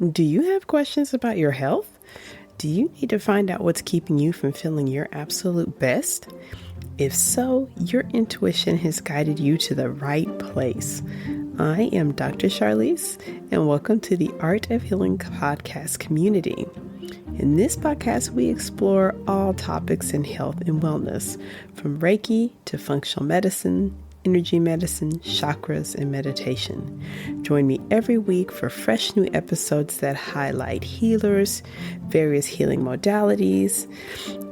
Do you have questions about your health? Do you need to find out what's keeping you from feeling your absolute best? If so, your intuition has guided you to the right place. I am Dr. Charlize, and welcome to the Art of Healing podcast community. In this podcast, we explore all topics in health and wellness, from Reiki to functional medicine, energy medicine, chakras, and meditation. Join me every week for fresh new episodes that highlight healers, various healing modalities,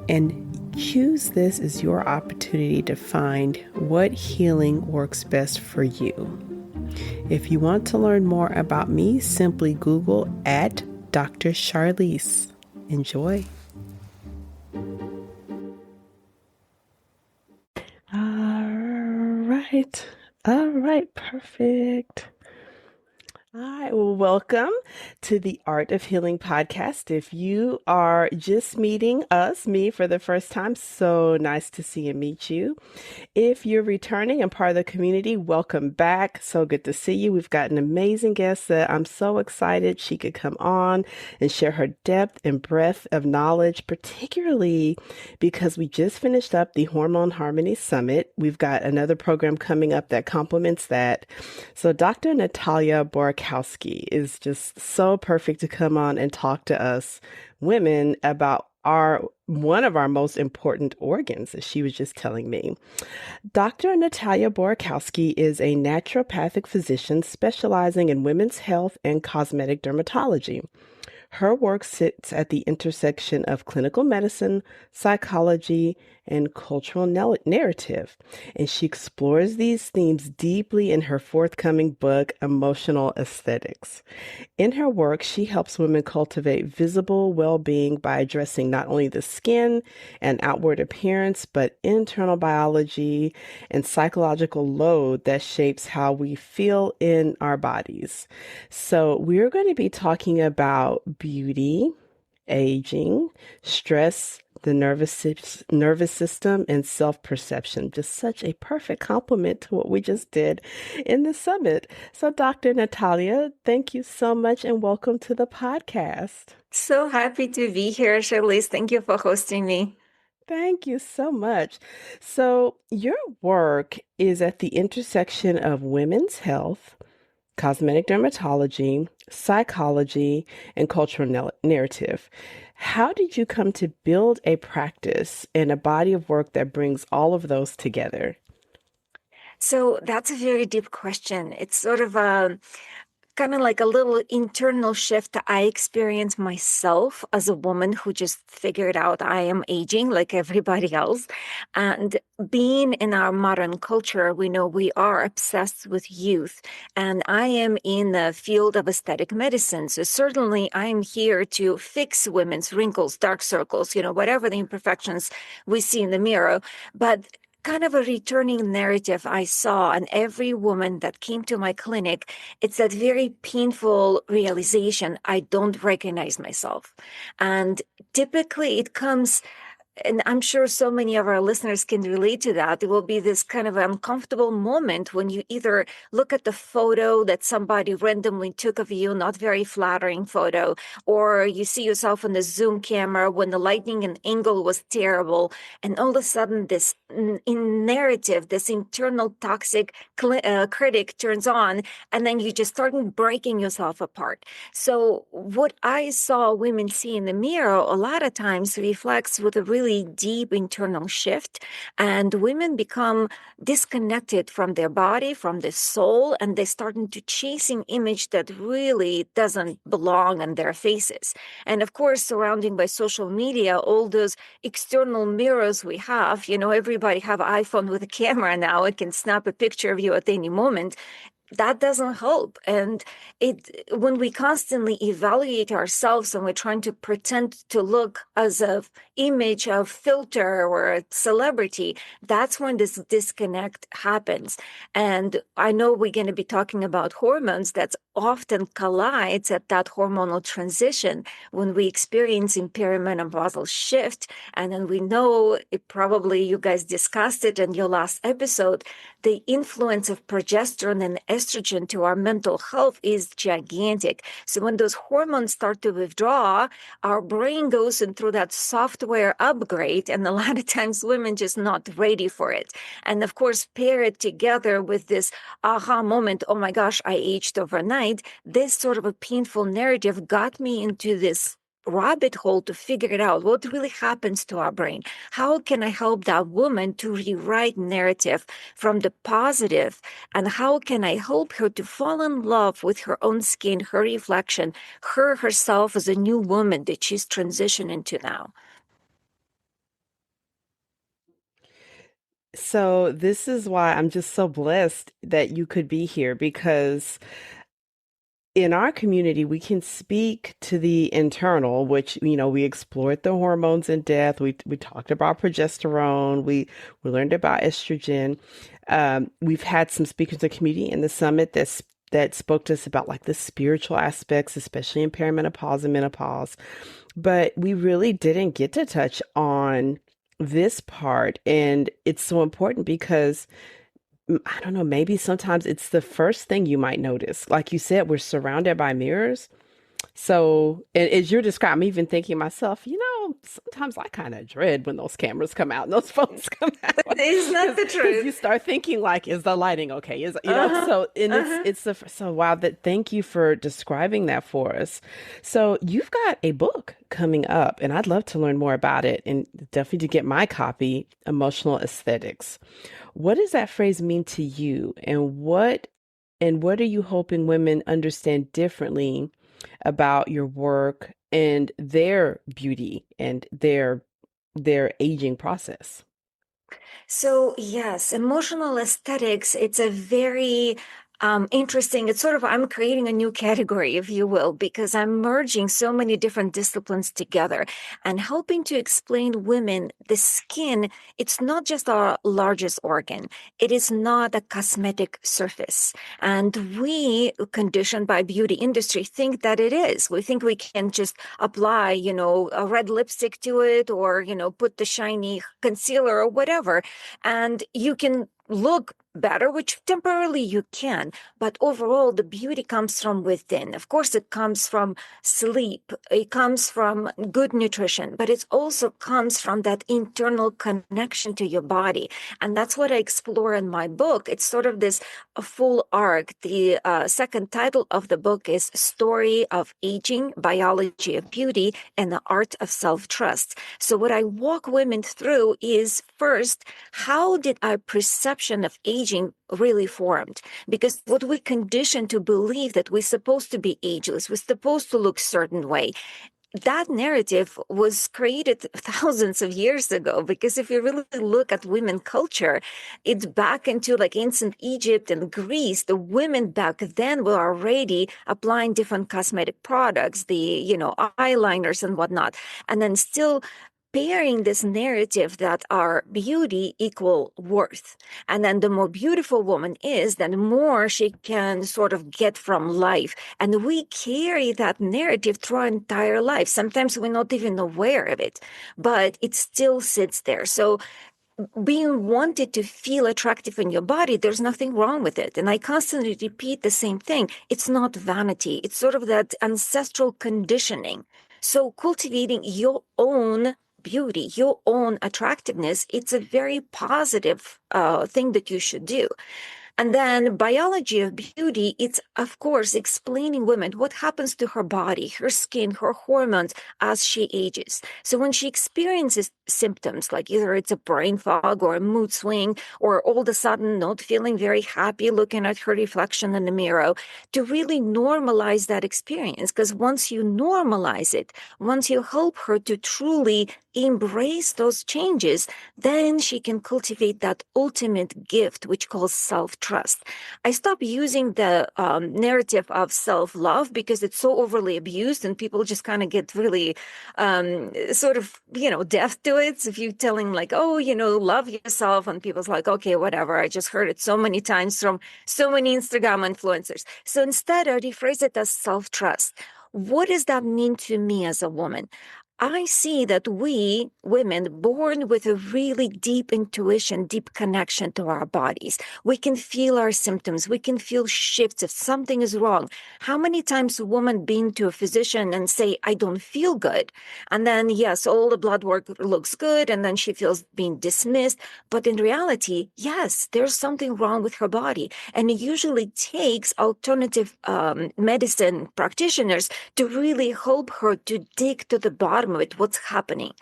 and choose this as your opportunity to find what healing works best for you. If you want to learn more about me, simply Google at Dr. Charlize. Enjoy. All right, perfect. All right, well, welcome to the Art of Healing podcast. If you are just meeting me for the first time, so nice to see and meet you. If you're returning and part of the community, welcome back. So good to see you. We've got an amazing guest that I'm so excited she could come on and share her depth and breadth of knowledge, particularly because we just finished up the Hormone Harmony Summit. We've got another program coming up that complements that. So Dr. Natalia Borakowski is just so perfect to come on and talk to us women about one of our most important organs, as she was just telling me. Dr. Natalia Borakowski is a naturopathic physician specializing in women's health and cosmetic dermatology. Her work sits at the intersection of clinical medicine, psychology, and cultural narrative, and she explores these themes deeply in her forthcoming book, Emotional Aesthetics. In her work, she helps women cultivate visible well-being by addressing not only the skin and outward appearance, but internal biology and psychological load that shapes how we feel in our bodies. So we're going to be talking about beauty, aging, stress, the nervous system, and self-perception. Just such a perfect complement to what we just did in the summit. So Dr. Natalia, thank you so much and welcome to the podcast. So happy to be here, Charlize. Thank you for hosting me. Thank you so much. So your work is at the intersection of women's health, cosmetic dermatology, psychology, and cultural narrative. How did you come to build a practice and a body of work that brings all of those together? So that's a very deep question. It's sort of kind of like a little internal shift that I experienced myself as a woman who just figured out I am aging like everybody else. And being in our modern culture, we know we are obsessed with youth. And I am in the field of aesthetic medicine. So certainly I'm here to fix women's wrinkles, dark circles, whatever the imperfections we see in the mirror. But kind of a returning narrative I saw in every woman that came to my clinic. It's that very painful realization I don't recognize myself. And typically it comes, and I'm sure so many of our listeners can relate to that. There will be this kind of uncomfortable moment when you either look at the photo that somebody randomly took of you, not very flattering photo, or you see yourself on the Zoom camera when the lighting and angle was terrible. And all of a sudden this narrative, this internal toxic critic turns on, and then you just start breaking yourself apart. So what I saw women see in the mirror a lot of times reflects with a really deep internal shift, and women become disconnected from their body, from their soul, and they start into chasing image that really doesn't belong on their faces. And of course, surrounding by social media, all those external mirrors we have, everybody have an iPhone with a camera now. It can snap a picture of you at any moment. That doesn't help. And when we constantly evaluate ourselves and we're trying to pretend to look as a image of filter or a celebrity, that's when this disconnect happens. And I know we're going to be talking about hormones. That's often collides at that hormonal transition when we experience in perimenopausal shift. And then we know it, probably you guys discussed it in your last episode, the influence of progesterone and estrogen to our mental health is gigantic. So when those hormones start to withdraw, our brain goes in through that software upgrade, and a lot of times women just not ready for it. And of course, pair it together with this aha moment, oh my gosh, I aged overnight. This sort of a painful narrative got me into this rabbit hole to figure it out. What really happens to our brain? How can I help that woman to rewrite narrative from the positive? And how can I help her to fall in love with her own skin, her reflection, her herself as a new woman that she's transitioning to now? So this is why I'm just so blessed that you could be here because in our community, we can speak to the internal, which, we explored the hormones in depth. We talked about progesterone. We learned about estrogen. We've had some speakers in the community in the summit that spoke to us about like the spiritual aspects, especially in perimenopause and menopause. But we really didn't get to touch on this part. And it's so important because I don't know, maybe sometimes it's the first thing you might notice. Like you said, we're surrounded by mirrors. So, and as you're describing, I'm even thinking myself, sometimes I kind of dread when those cameras come out and those phones come out Is not the because you truth. start thinking like, is the lighting okay? Uh-huh. So, and Uh-huh. so wow, that thank you for describing that for us. So you've got a book coming up and I'd love to learn more about it and definitely to get my copy, Emotional Aesthetics. What does that phrase mean to you and what are you hoping women understand differently about your work and their beauty and their aging process? So, yes, emotional aesthetics, it's a very interesting, it's sort of, I'm creating a new category, if you will, because I'm merging so many different disciplines together and helping to explain women the skin. It's not just our largest organ. It is not a cosmetic surface. And we, conditioned by beauty industry, think that it is. We think we can just apply, a red lipstick to it or, put the shiny concealer or whatever and you can look better, which temporarily you can, but overall the beauty comes from within. Of course, it comes from sleep, it comes from good nutrition, but it also comes from that internal connection to your body. And that's what I explore in my book. It's sort of this a full arc. The second title of the book is Story of Aging, Biology of Beauty, and the Art of Self-Trust. So what I walk women through is first, how did our perception of aging really formed? Because what we conditioned to believe that we're supposed to be ageless, we're supposed to look certain way, that narrative was created thousands of years ago. Because if you really look at women culture, it's back into like ancient Egypt and Greece. The women back then were already applying different cosmetic products, the, eyeliners and whatnot. And then still pairing this narrative that our beauty equal worth. And then the more beautiful woman is, then the more she can sort of get from life. And we carry that narrative through our entire life. Sometimes we're not even aware of it, but it still sits there. So being wanted to feel attractive in your body, there's nothing wrong with it. And I constantly repeat the same thing. It's not vanity. It's sort of that ancestral conditioning. So cultivating your own beauty, your own attractiveness, it's a very positive thing that you should do. And then biology of beauty, it's of course explaining women what happens to her body, her skin, her hormones as she ages. So when she experiences symptoms like either it's a brain fog or a mood swing, or all of a sudden not feeling very happy looking at her reflection in the mirror, to really normalize that experience. Because once you normalize it, once you help her to truly embrace those changes, then she can cultivate that ultimate gift, which calls self-trust. I stopped using the narrative of self-love because it's so overly abused and people just kind of get really sort of, deaf to it. So if you telling like, oh, love yourself, and people's like, okay, whatever. I just heard it so many times from so many Instagram influencers. So instead, I rephrase it as self-trust. What does that mean to me as a woman? I see that we women born with a really deep intuition, deep connection to our bodies. We can feel our symptoms. We can feel shifts if something is wrong. How many times a woman been to a physician and say, I don't feel good? And then, yes, all the blood work looks good. And then she feels being dismissed. But in reality, yes, there's something wrong with her body. And it usually takes alternative medicine practitioners to really help her to dig to the bottom of it, what's happening.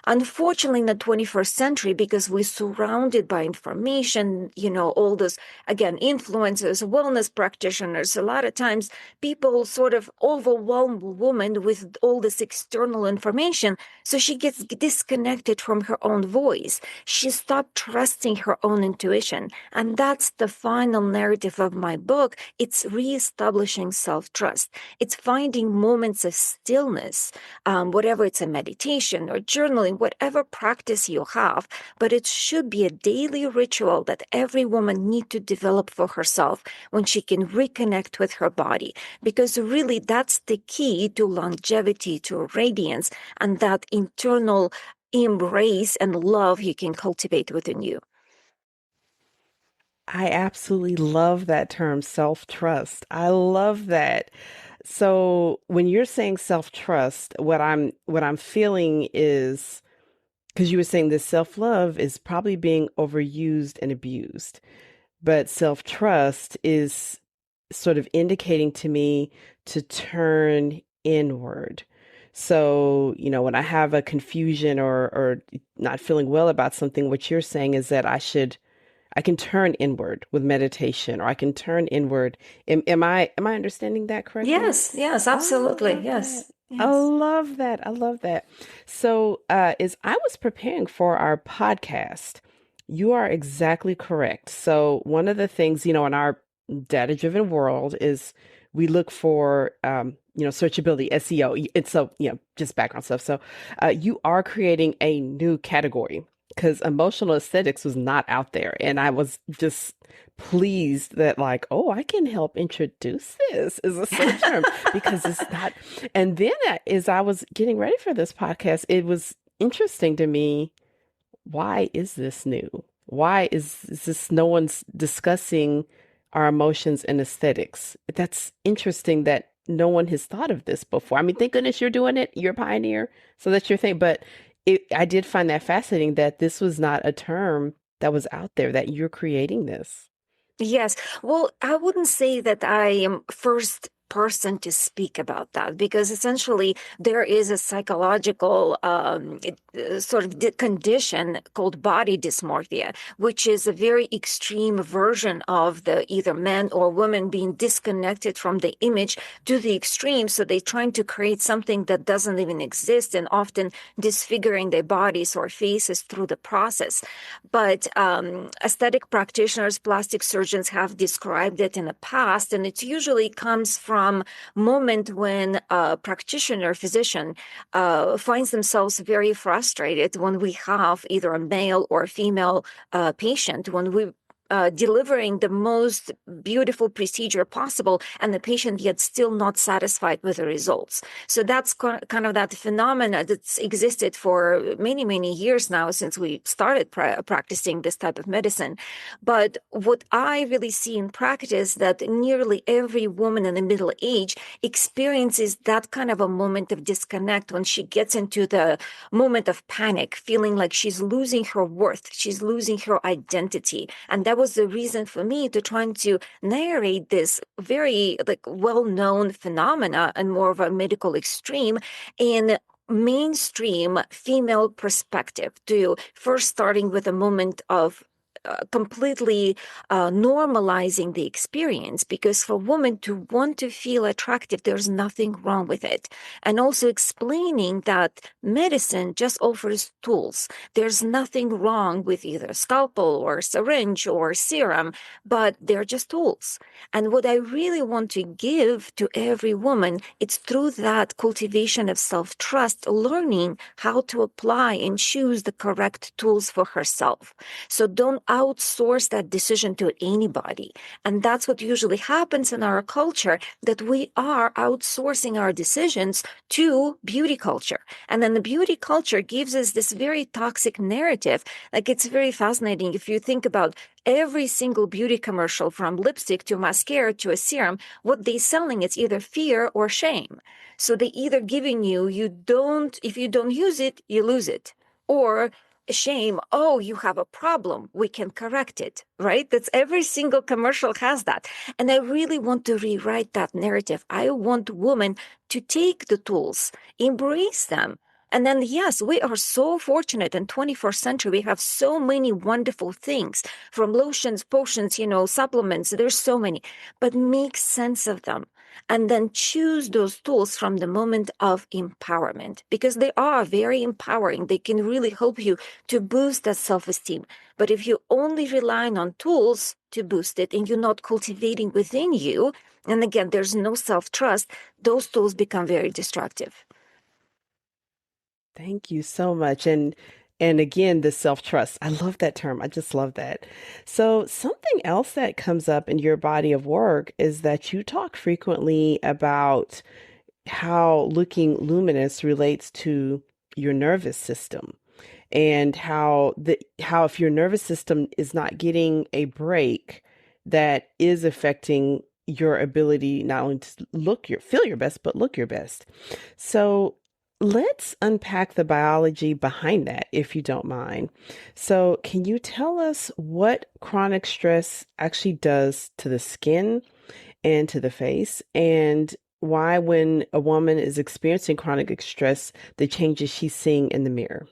Unfortunately, in the 21st century, because we're surrounded by information, all those, again, influencers, wellness practitioners, a lot of times people sort of overwhelm women with all this external information. So she gets disconnected from her own voice. She stopped trusting her own intuition. And that's the final narrative of my book. It's reestablishing self-trust. It's finding moments of stillness, whatever it's a meditation or journaling, whatever practice you have, but it should be a daily ritual that every woman needs to develop for herself when she can reconnect with her body, because really that's the key to longevity, to radiance, and that internal embrace and love you can cultivate within you. I absolutely love that term, self-trust. I love that. So when you're saying self-trust, what I'm feeling is because you were saying this self-love is probably being overused and abused, but self-trust is sort of indicating to me to turn inward. So, when I have a confusion or not feeling well about something, what you're saying is that I can turn inward with meditation, or I can turn inward. Am I understanding that correctly? Yes, yes, Oh, I absolutely. love that. Yes, I yes. love that. I love that. So, as I was preparing for our podcast, you are exactly correct. So, one of the things, in our data-driven world is we look for, searchability, SEO. It's so, just background stuff. So, you are creating a new category because emotional aesthetics was not out there. And I was just pleased that, like, oh, I can help introduce this as a search term because it's not. And then as I was getting ready for this podcast, it was interesting to me. Why is this new? Why is this no one's discussing our emotions and aesthetics? That's interesting that no one has thought of this before. I mean, thank goodness you're doing it. You're a pioneer, so that's your thing. But I did find that fascinating that this was not a term that was out there, that you're creating this. Yes. Well, I wouldn't say that I am first person to speak about that, because essentially there is a psychological sort of condition called body dysmorphia, which is a very extreme version of the either man or woman being disconnected from the image to the extreme. So they're trying to create something that doesn't even exist, and often disfiguring their bodies or faces through the process. But aesthetic practitioners, plastic surgeons have described it in the past, and it usually comes from moment when a practitioner, physician, finds themselves very frustrated when we have either a male or female patient, when we delivering the most beautiful procedure possible, and the patient yet still not satisfied with the results. So that's kind of that phenomena that's existed for many, many years now since we started practicing this type of medicine. But what I really see in practice, that nearly every woman in the middle age experiences that kind of a moment of disconnect when she gets into the moment of panic, feeling like she's losing her worth, she's losing her identity. And that was the reason for me to trying to narrate this very well-known phenomena and more of a medical extreme in mainstream female perspective, to first starting with a moment of completely normalizing the experience, because for women to want to feel attractive, there's nothing wrong with it. And also explaining that medicine just offers tools. There's nothing wrong with either scalpel or syringe or serum, but they're just tools. And what I really want to give to every woman, it's through that cultivation of self-trust, learning how to apply and choose the correct tools for herself. So don't outsource that decision to anybody. And that's what usually happens in our culture, that we are outsourcing our decisions to beauty culture. And then the beauty culture gives us this very toxic narrative. Like, it's very fascinating if you think about every single beauty commercial, from lipstick to mascara to a serum, what they're selling is either fear or shame. So they either giving you, if you don't use it, you lose it. Or shame, oh, you have a problem, we can correct it, right? That's every single commercial has that. And I really want to rewrite that narrative. I want women to take the tools, embrace them. And then, yes, we are so fortunate in 21st century. We have so many wonderful things, from lotions, potions, supplements. There's so many, but make sense of them. And then choose those tools from the moment of empowerment, because they are very empowering. They can really help you to boost that self-esteem. But if you're only relying on tools to boost it and you're not cultivating within you, and again, there's no self-trust, those tools become very destructive. Thank you so much. And again, the self-trust. I love that term. I just love that. So something else that comes up in your body of work is that you talk frequently about how looking luminous relates to your nervous system, and how if your nervous system is not getting a break, that is affecting your ability not only to feel your best, but look your best. So let's unpack the biology behind that, if you don't mind. So can you tell us what chronic stress actually does to the skin and to the face, and why, when a woman is experiencing chronic stress, the changes she's seeing in the mirror?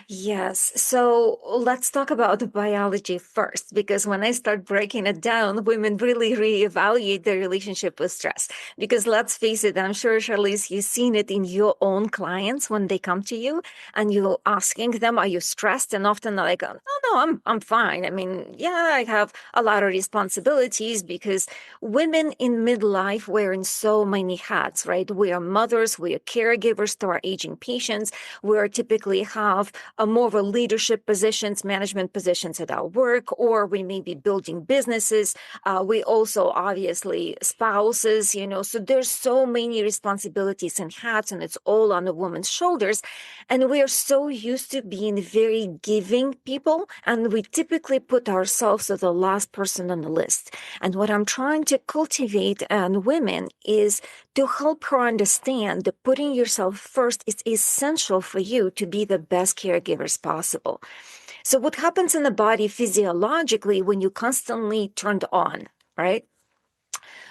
Yes. So let's talk about the biology first, because when I start breaking it down, women really reevaluate their relationship with stress. Because let's face it, I'm sure, Charlize, you've seen it in your own clients when they come to you and you're asking them, are you stressed? And often they're like, oh, no, I'm fine. I mean, yeah, I have a lot of responsibilities, because women in midlife wearing so many hats, right? We are mothers, we are caregivers to our aging patients. We are typically have more of a leadership positions, management positions at our work, or we may be building businesses. We also obviously spouses, so there's so many responsibilities and hats, and it's all on a woman's shoulders. And we are so used to being very giving people, and we typically put ourselves as the last person on the list. And what I'm trying to cultivate in women is to help her understand that putting yourself first is essential for you to be the best caregivers possible. So what happens in the body physiologically when you constantly turned on, right?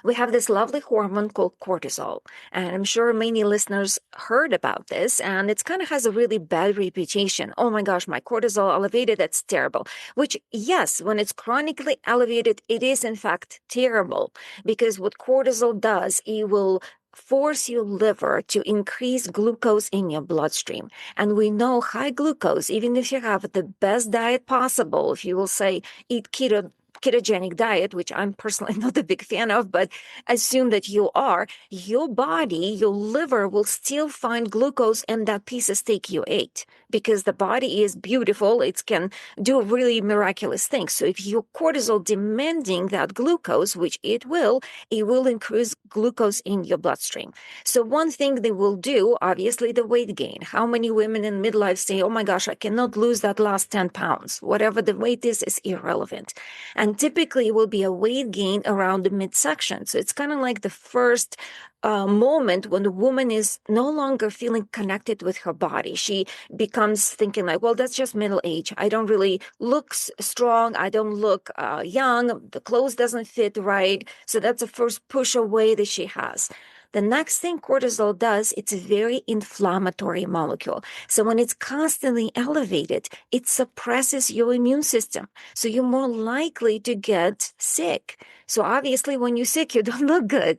We have this lovely hormone called cortisol. And I'm sure many listeners heard about this, and it kind of has a really bad reputation. Oh my gosh, my cortisol elevated, that's terrible. Which, yes, when it's chronically elevated, it is in fact terrible, because what cortisol does, it will force your liver to increase glucose in your bloodstream. And we know high glucose, even if you have the best diet possible, if you will say eat ketogenic diet, which I'm personally not a big fan of, but assume that you are, your body, your liver will still find glucose in that piece of steak you ate, because the body is beautiful. It can do really miraculous things. So if your cortisol demanding that glucose, which it will increase glucose in your bloodstream. So one thing they will do, obviously, the weight gain. How many women in midlife say, oh my gosh, I cannot lose that last 10 pounds. Whatever the weight is irrelevant. And typically it will be a weight gain around the midsection. So it's kind of like the first moment when the woman is no longer feeling connected with her body. She becomes thinking like, well, that's just middle age. I don't really look strong. I don't look young. The clothes doesn't fit right. So that's the first push away that she has. The next thing cortisol does, it's a very inflammatory molecule. So when it's constantly elevated, it suppresses your immune system. So you're more likely to get sick. So obviously, when you're sick, you don't look good.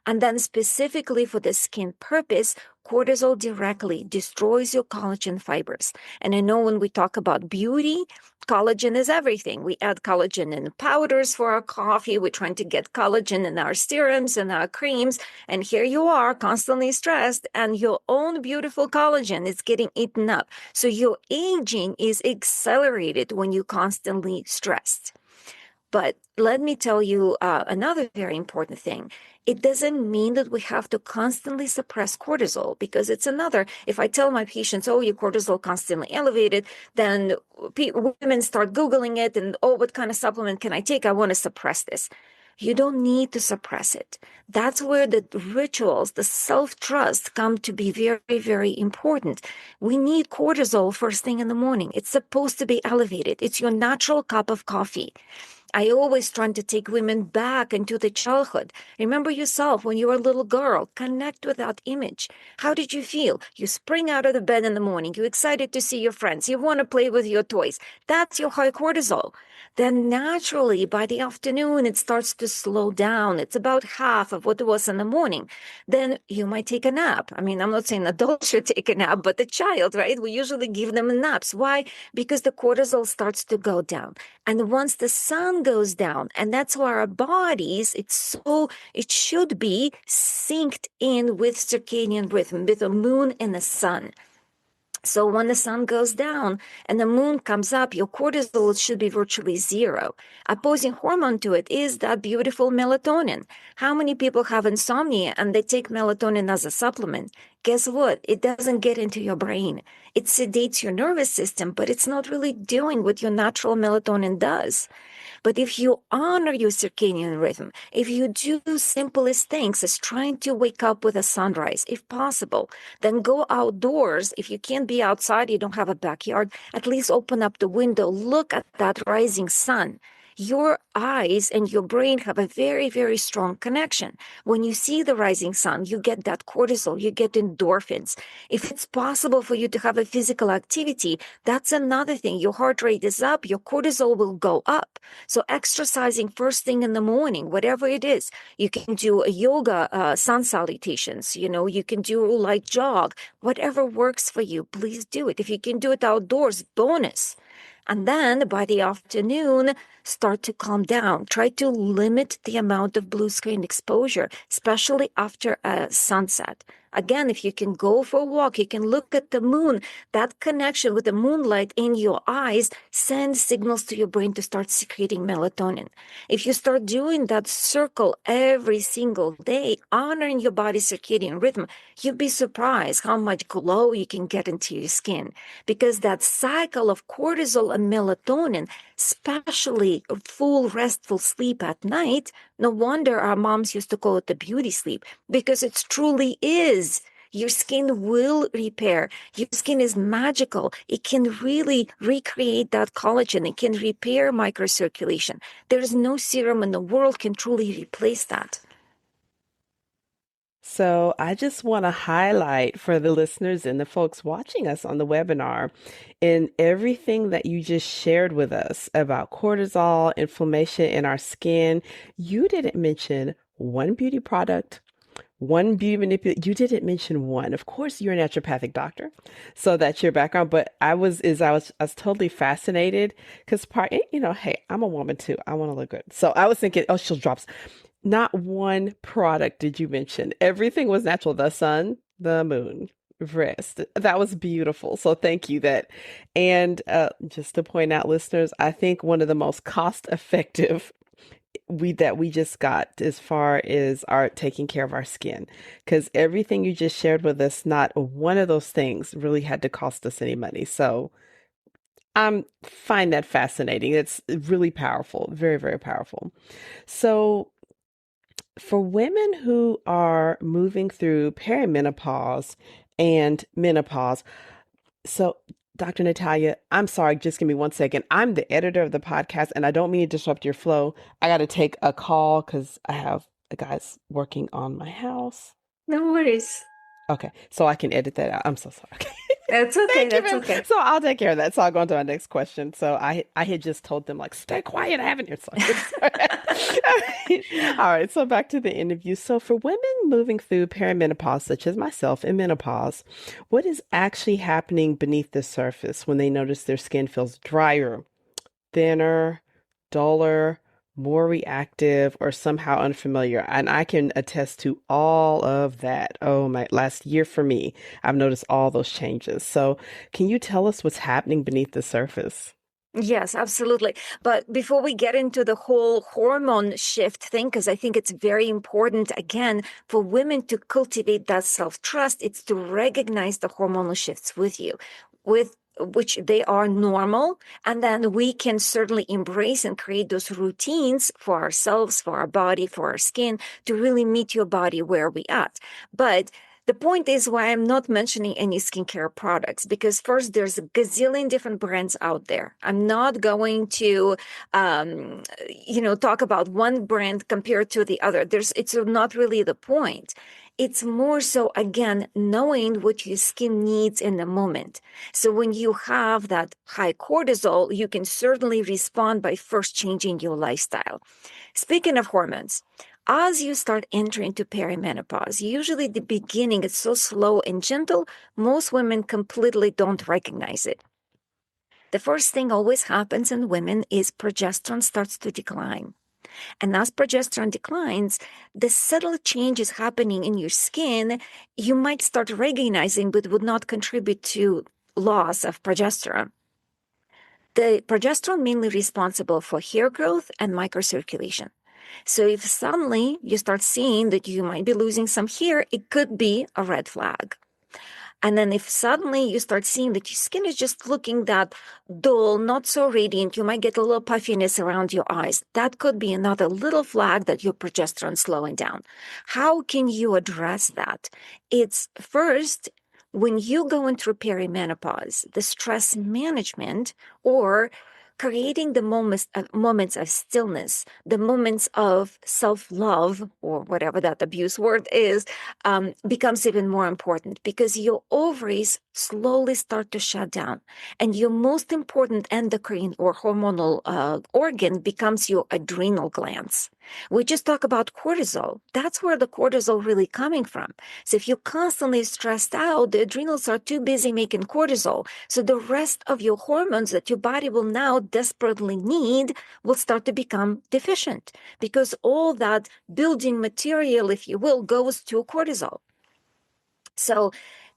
And then specifically for the skin purpose, cortisol directly destroys your collagen fibers. And I know when we talk about beauty, collagen is everything. We add collagen in powders for our coffee. We're trying to get collagen in our serums and our creams. And here you are constantly stressed, and your own beautiful collagen is getting eaten up. So your aging is accelerated when you're constantly stressed. But let me tell you another very important thing. It doesn't mean that we have to constantly suppress cortisol, because it's another. If I tell my patients, oh, your cortisol constantly elevated, then women start Googling it and, oh, what kind of supplement can I take? I want to suppress this. You don't need to suppress it. That's where the rituals, the self-trust come to be very, very important. We need cortisol first thing in the morning. It's supposed to be elevated. It's your natural cup of coffee. I always try to take women back into the childhood. Remember yourself when you were a little girl. Connect with that image. How did you feel? You spring out of the bed in the morning. You're excited to see your friends. You want to play with your toys. That's your high cortisol. Then naturally, by the afternoon, it starts to slow down. It's about half of what it was in the morning. Then you might take a nap. I mean, I'm not saying adults should take a nap, but the child, right? We usually give them naps. Why? Because the cortisol starts to go down. And once the sun goes down, and that's why our bodies, it should be synced in with circadian rhythm, with the moon and the sun. So when the sun goes down and the moon comes up, your cortisol should be virtually zero. Opposing hormone to it is that beautiful melatonin. How many people have insomnia and they take melatonin as a supplement? Guess what? It doesn't get into your brain. It sedates your nervous system, but it's not really doing what your natural melatonin does. But if you honor your circadian rhythm, if you do simplest things as trying to wake up with a sunrise, if possible, then go outdoors. If you can't be outside, you don't have a backyard, at least open up the window, look at that rising sun. Your eyes and your brain have a very, very strong connection. When you see the rising sun, you get that cortisol, you get endorphins. If it's possible for you to have a physical activity, that's another thing. Your heart rate is up, your cortisol will go up. So exercising first thing in the morning, whatever it is, you can do a yoga, sun salutations, you can do a light jog, whatever works for you, please do it. If you can do it outdoors, bonus. And then by the afternoon, start to calm down. Try to limit the amount of blue screen exposure, especially after a sunset. Again, if you can go for a walk, you can look at the moon. That connection with the moonlight in your eyes sends signals to your brain to start secreting melatonin. If you start doing that circle every single day, honoring your body's circadian rhythm, you'd be surprised how much glow you can get into your skin. Because that cycle of cortisol and melatonin, especially full restful sleep at night, no wonder our moms used to call it the beauty sleep, because it truly is. Your skin will repair. Your skin is magical. It can really recreate that collagen. It can repair microcirculation. There is no serum in the world can truly replace that. So I just want to highlight for the listeners and the folks watching us on the webinar, in everything that you just shared with us about cortisol, inflammation in our skin, you didn't mention one beauty product, one beauty manipulator. You didn't mention one. Of course, you're a naturopathic doctor, so that's your background. But I was totally fascinated because hey, I'm a woman too. I want to look good. So I was thinking, oh, she'll drop. Not one product did you mention. Everything was natural. The sun, the moon, rest. That was beautiful. So thank you that. And just to point out, listeners, I think one of the most cost effective we just got as far as our taking care of our skin, because everything you just shared with us, not one of those things really had to cost us any money. So I find that fascinating. It's really powerful, very, very powerful. So for women who are moving through perimenopause and menopause, so Dr. Natalia, I'm sorry, just give me one second. I'm the editor of the podcast and I don't mean to disrupt your flow. I got to take a call because I have guys working on my house. No worries. Okay, so I can edit that out. I'm so sorry. Okay. That's okay. Thank you That's very much. okay. So I'll take care of that. So I'll go on to my next question. So I had just told them like stay quiet. I haven't. So I'm sorry. All right. So back to the interview. So for women moving through perimenopause, such as myself in menopause, what is actually happening beneath the surface when they notice their skin feels drier, thinner, duller, more reactive, or somehow unfamiliar? And I can attest to all of that. Oh, my last year for me, I've noticed all those changes. So, can you tell us what's happening beneath the surface? Yes, absolutely. But before we get into the whole hormone shift thing, because I think it's very important, again, for women to cultivate that self-trust, it's to recognize the hormonal shifts with you, with which they are normal. And then we can certainly embrace and create those routines for ourselves, for our body, for our skin, to really meet your body where we at. But the point is why I'm not mentioning any skincare products, because first, there's a gazillion different brands out there. I'm not going to, talk about one brand compared to the other. It's not really the point. It's more so, again, knowing what your skin needs in the moment. So when you have that high cortisol, you can certainly respond by first changing your lifestyle. Speaking of hormones, as you start entering into perimenopause, usually the beginning is so slow and gentle, most women completely don't recognize it. The first thing always happens in women is progesterone starts to decline. And as progesterone declines, the subtle changes happening in your skin, you might start recognizing, but would not contribute to loss of progesterone. The progesterone mainly responsible for hair growth and microcirculation. So if suddenly you start seeing that you might be losing some hair, it could be a red flag. And then if suddenly you start seeing that your skin is just looking that dull, not so radiant, you might get a little puffiness around your eyes. That could be another little flag that your progesterone is slowing down. How can you address that? It's first, when you go into perimenopause, the stress management or creating the moments of stillness, the moments of self-love, or whatever that abuse word is, becomes even more important because your ovaries slowly start to shut down. And your most important endocrine or hormonal organ becomes your adrenal glands. We just talk about cortisol. That's where the cortisol really coming from. So if you're constantly stressed out, the adrenals are too busy making cortisol. So the rest of your hormones that your body will now desperately need will start to become deficient because all that building material, if you will, goes to cortisol. So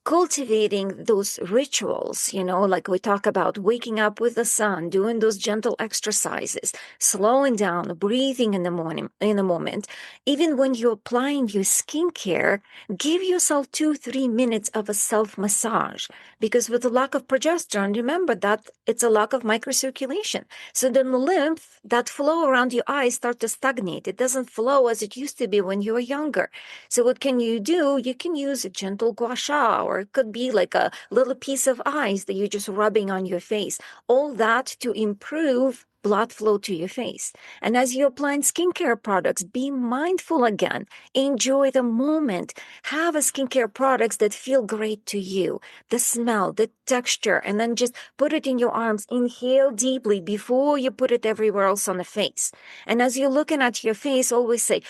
cultivating those rituals, like we talk about waking up with the sun, doing those gentle exercises, slowing down, breathing in the morning, in a moment, even when you're applying your skincare, give yourself 2-3 minutes of a self massage. Because with the lack of progesterone, remember that it's a lack of microcirculation. So then the lymph, that flow around your eyes start to stagnate. It doesn't flow as it used to be when you were younger. So what can you do? You can use a gentle gua sha, or it could be like a little piece of ice that you're just rubbing on your face. All that to improve blood flow to your face. And as you're applying skincare products, be mindful again. Enjoy the moment. Have a skincare products that feel great to you. The smell, the texture, and then just put it in your arms. Inhale deeply before you put it everywhere else on the face. And as you're looking at your face, always say,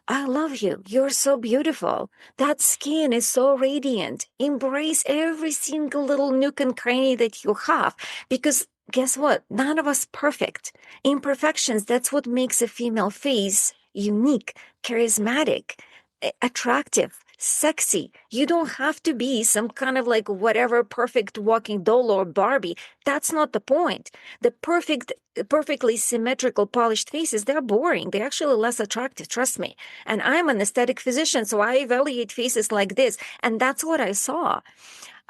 I love you. You're so beautiful. That skin is so radiant. Embrace every single little nook and cranny that you have because guess what? None of us perfect. Imperfections, that's what makes a female face unique, charismatic, attractive, sexy. You don't have to be some kind of like whatever perfect walking doll or Barbie. That's not the point. The perfectly symmetrical polished faces, they're boring. They're actually less attractive, trust me. And I'm an aesthetic physician, so I evaluate faces like this. And that's what I saw.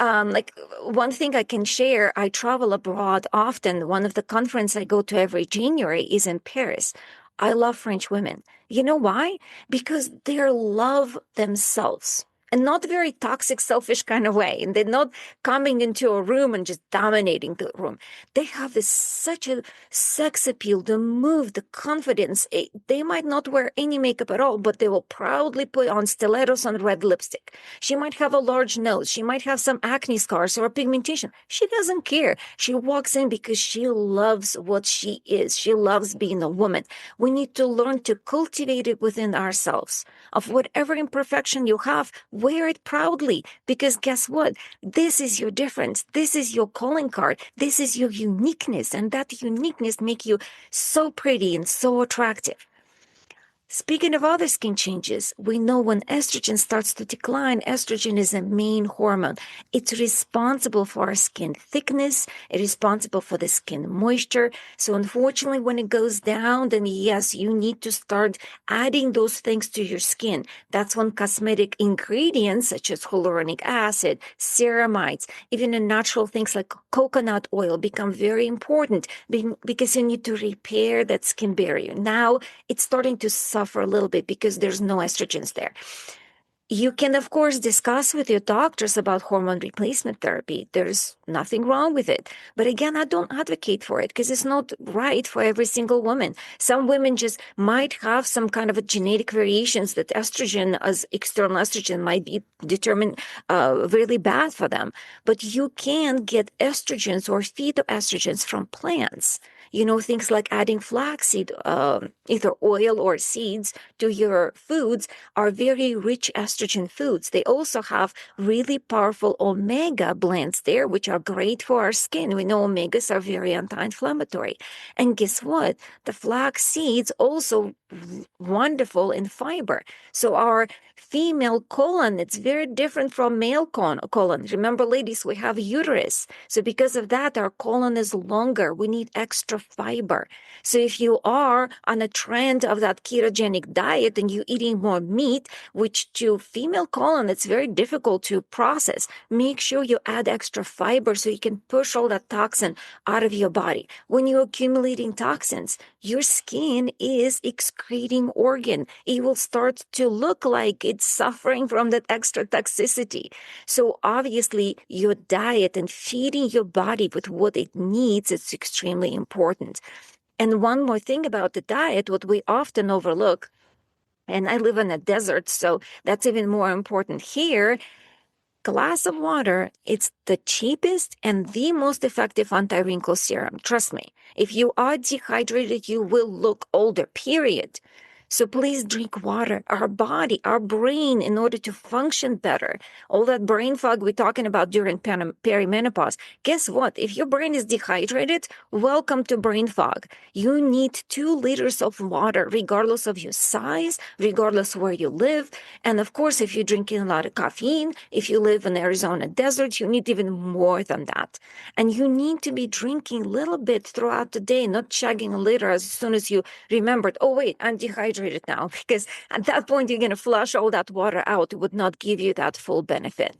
Like one thing I can share, I travel abroad often. One of the conferences I go to every January is in Paris. I love French women. You know why? Because they love themselves. and not very toxic, selfish kind of way. And they're not coming into a room and just dominating the room. They have this such a sex appeal, the move, the confidence. They might not wear any makeup at all, but they will proudly put on stilettos and red lipstick. She might have a large nose. She might have some acne scars or pigmentation. She doesn't care. She walks in because she loves what she is. She loves being a woman. We need to learn to cultivate it within ourselves. Of whatever imperfection you have, wear it proudly, because guess what? This is your difference. This is your calling card. This is your uniqueness, and that uniqueness make you so pretty and so attractive. Speaking of other skin changes, we know when estrogen starts to decline, estrogen is a main hormone. It's responsible for our skin thickness. It's responsible for the skin moisture. So unfortunately, when it goes down, then yes, you need to start adding those things to your skin. That's when cosmetic ingredients such as hyaluronic acid, ceramides, even the natural things like coconut oil become very important because you need to repair that skin barrier. Now it's starting to suffer a little bit because there's no estrogens there. You can, of course, discuss with your doctors about hormone replacement therapy. There's nothing wrong with it. But again, I don't advocate for it because it's not right for every single woman. Some women just might have some kind of a genetic variations that estrogen, as external estrogen, might be determined really bad for them. But you can get estrogens or phytoestrogens from plants. Things like adding flaxseed, either oil or seeds to your foods are very rich estrogen foods. They also have really powerful omega blends there, which are great for our skin. We know omegas are very anti-inflammatory. And guess what? The flax seeds also wonderful in fiber. So our female colon, it's very different from male colon. Remember, ladies, we have uterus. So because of that, our colon is longer. We need extra fiber. So if you are on a trend of that ketogenic diet and you're eating more meat, which to female colon, it's very difficult to process, make sure you add extra fiber so you can push all that toxin out of your body. When you're accumulating toxins, your skin is excreting organ. It will start to look like it's suffering from that extra toxicity. So obviously your diet and feeding your body with what it needs is extremely important. And one more thing about the diet, what we often overlook, and I live in a desert, so that's even more important here. Glass of water, it's the cheapest and the most effective anti-wrinkle serum. Trust me, if you are dehydrated, you will look older, period. So please drink water. Our body, our brain, in order to function better, all that brain fog we're talking about during perimenopause, guess what? If your brain is dehydrated, welcome to brain fog. You need 2 liters of water, regardless of your size, regardless where you live. And of course, if you're drinking a lot of caffeine, if you live in Arizona desert, you need even more than that. And you need to be drinking a little bit throughout the day, not chugging a liter as soon as you remembered, oh, wait, I'm dehydrated now, because at that point you're going to flush all that water out. It would not give you that full benefit.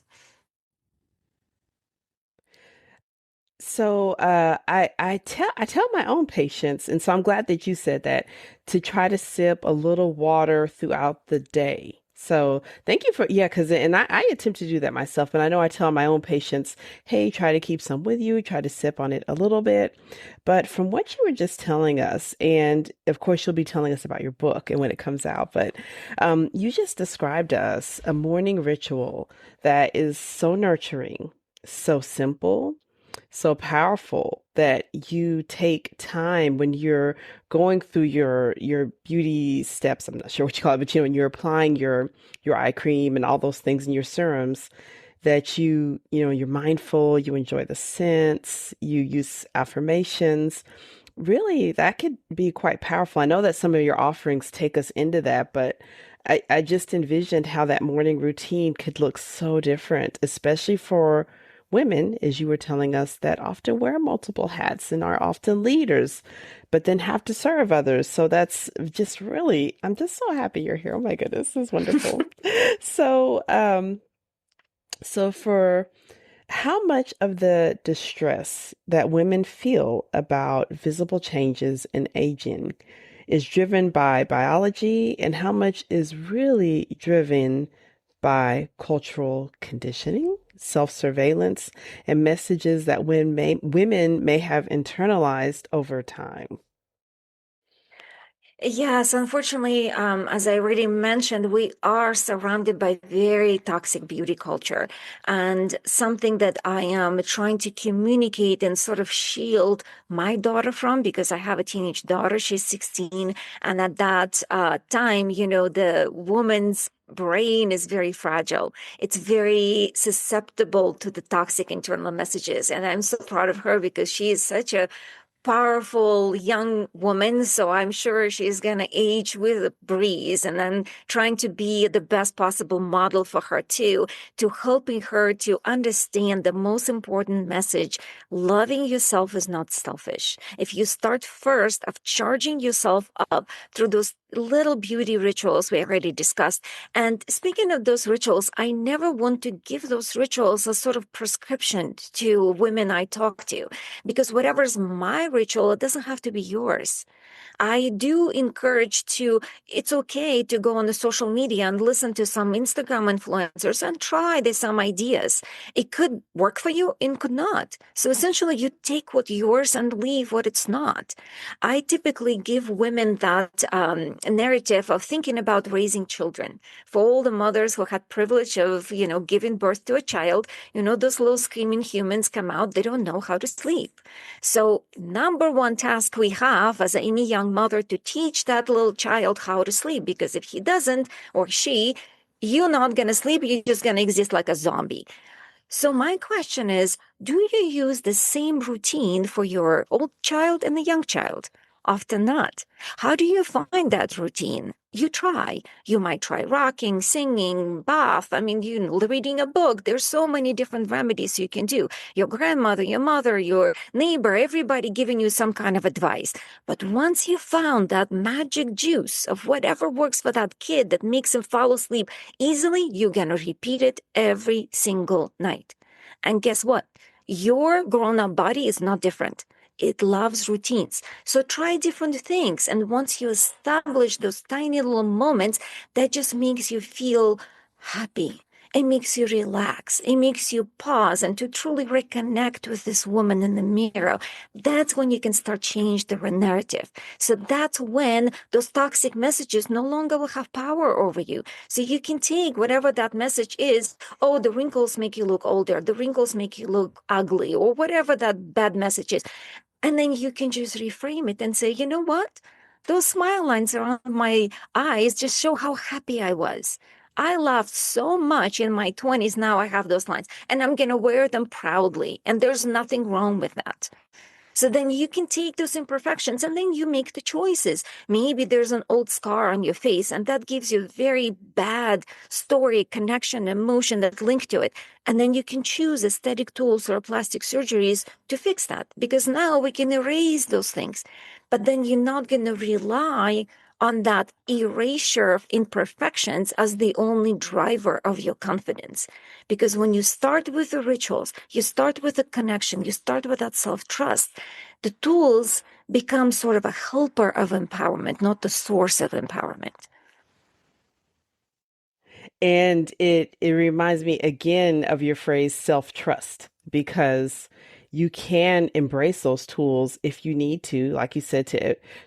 So I tell my own patients, and so I'm glad that you said that, to try to sip a little water throughout the day. So thank you for, yeah, because and I attempt to do that myself, and I know I tell my own patients, hey, try to keep some with you, try to sip on it a little bit. But from what you were just telling us, and of course you'll be telling us about your book and when it comes out, but you just described us a morning ritual that is so nurturing, so simple, so powerful, that you take time when you're going through your beauty steps. I'm not sure what you call it, but when you're applying your eye cream and all those things in your serums, that you're mindful, you enjoy the scents, you use affirmations. Really, that could be quite powerful. I know that some of your offerings take us into that, but I just envisioned how that morning routine could look so different, especially for women, as you were telling us, that often wear multiple hats and are often leaders, but then have to serve others. So that's just really, I'm just so happy you're here. Oh my goodness, this is wonderful. So, so for how much of the distress that women feel about visible changes in aging is driven by biology, and how much is really driven by cultural conditioning, self-surveillance, and messages that women may have internalized over time. Yes, unfortunately, as I already mentioned, we are surrounded by very toxic beauty culture. And something that I am trying to communicate and sort of shield my daughter from, because I have a teenage daughter, she's 16. And at that time, the woman's brain is very fragile. It's very susceptible to the toxic internal messages. And I'm so proud of her because she is such a powerful young woman. So I'm sure she's going to age with a breeze, and then trying to be the best possible model for her too, to helping her to understand the most important message. Loving yourself is not selfish. If you start first of charging yourself up through those little beauty rituals we already discussed. And speaking of those rituals, I never want to give those rituals a sort of prescription to women I talk to, because whatever's my ritual, it doesn't have to be yours. I do encourage it's okay to go on the social media and listen to some Instagram influencers and try some ideas. It could work for you, it could not. So essentially, you take what's yours and leave what it's not. I typically give women that narrative of thinking about raising children. For all the mothers who had privilege of, giving birth to a child, those little screaming humans come out, they don't know how to sleep. So number one task we have as any young mother to teach that little child how to sleep, because if he doesn't or she, you're not going to sleep, you're just going to exist like a zombie. So my question is, do you use the same routine for your old child and the young child? Often not. How do you find that routine? You try. You might try rocking, singing, bath. I mean, reading a book. There's so many different remedies you can do. Your grandmother, your mother, your neighbor, everybody giving you some kind of advice. But once you found that magic juice of whatever works for that kid that makes him fall asleep easily, you're going to repeat it every single night. And guess what? Your grown-up body is not different. It loves routines. So try different things. And once you establish those tiny little moments, that just makes you feel happy. It makes you relax. It makes you pause and to truly reconnect with this woman in the mirror. That's when you can start change the narrative. So that's when those toxic messages no longer will have power over you. So you can take whatever that message is. Oh, the wrinkles make you look older. The wrinkles make you look ugly, or whatever that bad message is. And then you can just reframe it and say, you know what? Those smile lines around my eyes just show how happy I was. I laughed so much in my 20s. Now I have those lines, and I'm going to wear them proudly. And there's nothing wrong with that. So then you can take those imperfections and then you make the choices. Maybe there's an old scar on your face, and that gives you a very bad story, connection, emotion that link to it. And then you can choose aesthetic tools or plastic surgeries to fix that, because now we can erase those things. But then you're not going to rely on that erasure of imperfections as the only driver of your confidence. Because when you start with the rituals, you start with the connection, you start with that self-trust, the tools become sort of a helper of empowerment, not the source of empowerment. And it reminds me again of your phrase self-trust, because you can embrace those tools if you need to, like you said,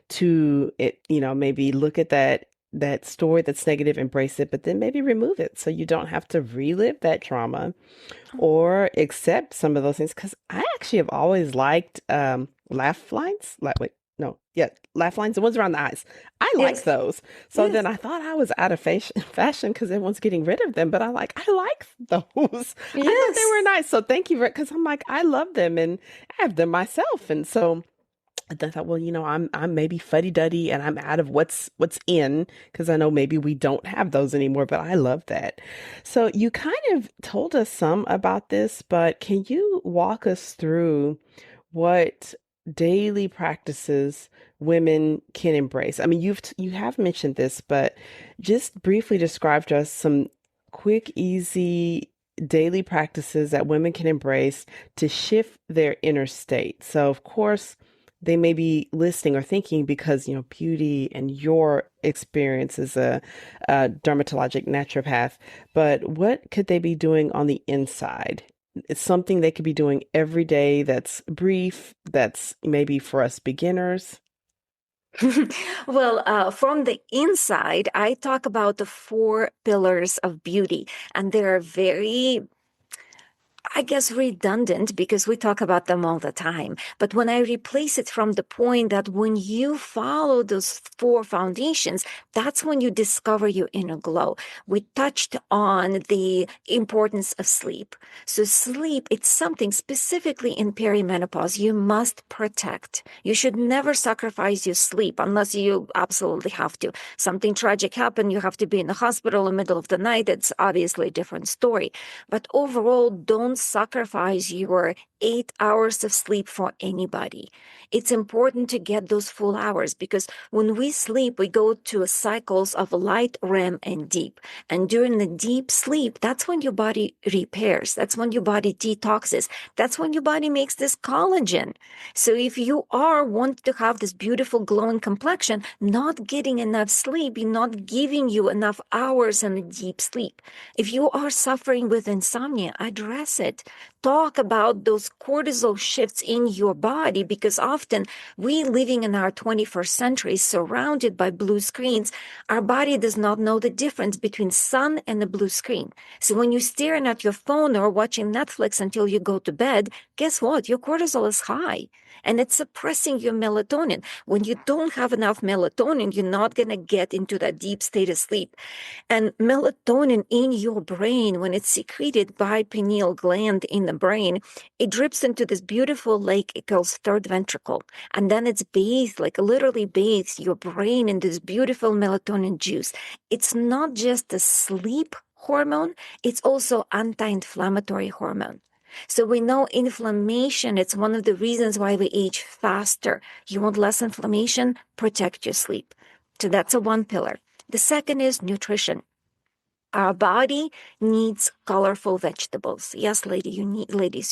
to it, maybe look at that story that's negative, embrace it, but then maybe remove it so you don't have to relive that trauma or accept some of those things. Because I actually have always liked laugh lines. Wait, no, yeah, laugh lines, the ones around the eyes. I like Yes, those. So then yes, I thought I was out of fashion because everyone's getting rid of them. But I like those. I thought they yes. were nice. So thank you for because I'm like, I love them and I have them myself. And so I thought, well, I'm maybe fuddy-duddy and I'm out of what's in, because I know maybe we don't have those anymore, but I love that. So you kind of told us some about this, but can you walk us through what daily practices women can embrace? I mean, you have mentioned this, but just briefly describe to us some quick, easy daily practices that women can embrace to shift their inner state. So, of course, they may be listening or thinking because, beauty and your experience as a dermatologic naturopath, but what could they be doing on the inside? It's something they could be doing every day that's brief, that's maybe for us beginners. Well, from the inside, I talk about the four pillars of beauty, and they're very, I guess, redundant because we talk about them all the time. But when I replace it from the point that when you follow those four foundations, that's when you discover your inner glow. We touched on the importance of sleep. So sleep, it's something specifically in perimenopause you must protect. You should never sacrifice your sleep unless you absolutely have to. Something tragic happened, you have to be in the hospital in the middle of the night. It's obviously a different story. But overall, don't sacrifice your 8 hours of sleep for anybody. It's important to get those full hours because when we sleep, we go to cycles of light, REM, and deep. And during the deep sleep, that's when your body repairs. That's when your body detoxes. That's when your body makes this collagen. So if you are wanting to have this beautiful glowing complexion, not getting enough sleep, not giving you enough hours in a deep sleep. If you are suffering with insomnia, address it. Talk about those cortisol shifts in your body because often we living in our 21st century surrounded by blue screens, our body does not know the difference between sun and a blue screen. So when you're staring at your phone or watching Netflix until you go to bed, guess what? Your cortisol is high and it's suppressing your melatonin. When you don't have enough melatonin, you're not going to get into that deep state of sleep. And melatonin in your brain, when it's secreted by pineal gland in the brain, it drips into this beautiful lake it calls third ventricle. And then it's bathed, like literally bathes your brain in this beautiful melatonin juice. It's not just a sleep hormone, it's also anti-inflammatory hormone. So we know inflammation, it's one of the reasons why we age faster. You want less inflammation? Protect your sleep. So that's a one pillar. The second is nutrition. Our body needs colorful vegetables. Yes, ladies,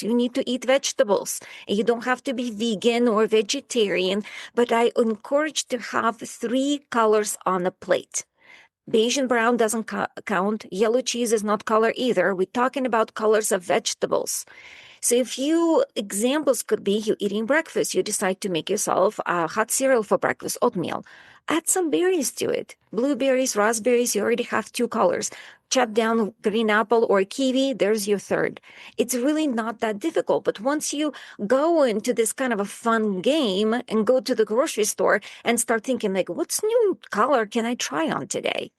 you need to eat vegetables. You don't have to be vegan or vegetarian, but I encourage to have three colors on a plate. Beige and brown doesn't count. Yellow cheese is not color either. We're talking about colors of vegetables. So a few examples could be you eating breakfast. You decide to make yourself a hot cereal for breakfast, oatmeal. Add some berries to it. Blueberries, raspberries, you already have two colors. Chop down green apple or kiwi, there's your third. It's really not that difficult. But once you go into this kind of a fun game and go to the grocery store and start thinking like, what's new color can I try on today?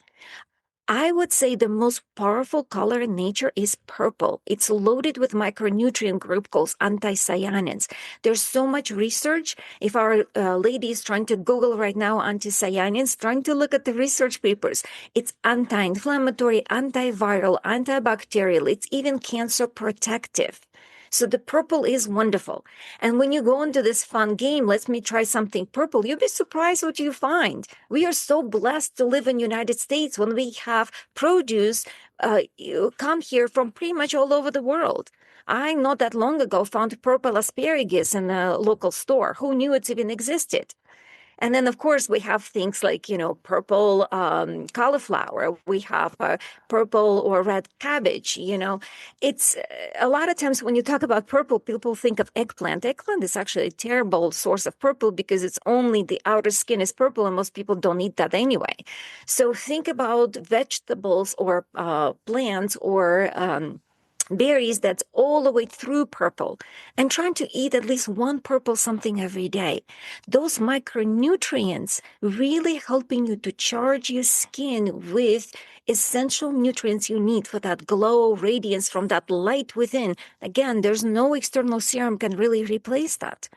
I would say the most powerful color in nature is purple. It's loaded with micronutrient group called anthocyanins. There's so much research. If our ladies trying to Google right now anthocyanins, trying to look at the research papers, it's anti-inflammatory, antiviral, antibacterial. It's even cancer protective. So the purple is wonderful. And when you go into this fun game, let me try something purple, you'll be surprised what you find. We are so blessed to live in the United States when we have produce come here from pretty much all over the world. I not that long ago found purple asparagus in a local store. Who knew it even existed? And then, of course, we have things like, purple cauliflower. We have purple or red cabbage. It's a lot of times when you talk about purple, people think of eggplant. Eggplant is actually a terrible source of purple because it's only the outer skin is purple and most people don't eat that anyway. So think about vegetables or plants or berries that's all the way through purple and trying to eat at least one purple something every day. Those micronutrients really helping you to charge your skin with essential nutrients you need for that glow, radiance from that light within. Again, there's no external serum can really replace that.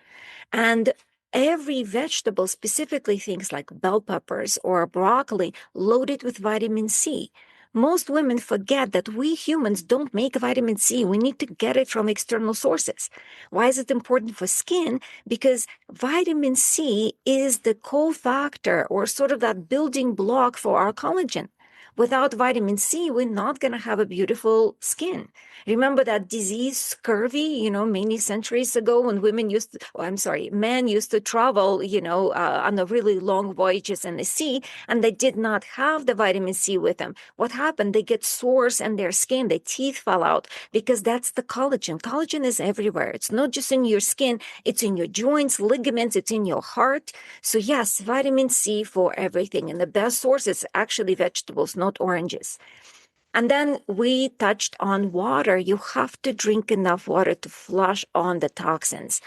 And every vegetable, specifically things like bell peppers or broccoli, loaded with vitamin C. Most women forget that we humans don't make vitamin C. We need to get it from external sources. Why is it important for skin? Because vitamin C is the cofactor or sort of that building block for our collagen. Without vitamin C, we're not going to have a beautiful skin. Remember that disease, scurvy, many centuries ago when men used to travel, on the really long voyages in the sea, and they did not have the vitamin C with them. What happened? They get sores in their skin, their teeth fall out because that's the collagen. Collagen is everywhere. It's not just in your skin, it's in your joints, ligaments, it's in your heart. So yes, vitamin C for everything. And the best source is actually vegetables, not oranges. And then we touched on water. You have to drink enough water to flush on the toxins.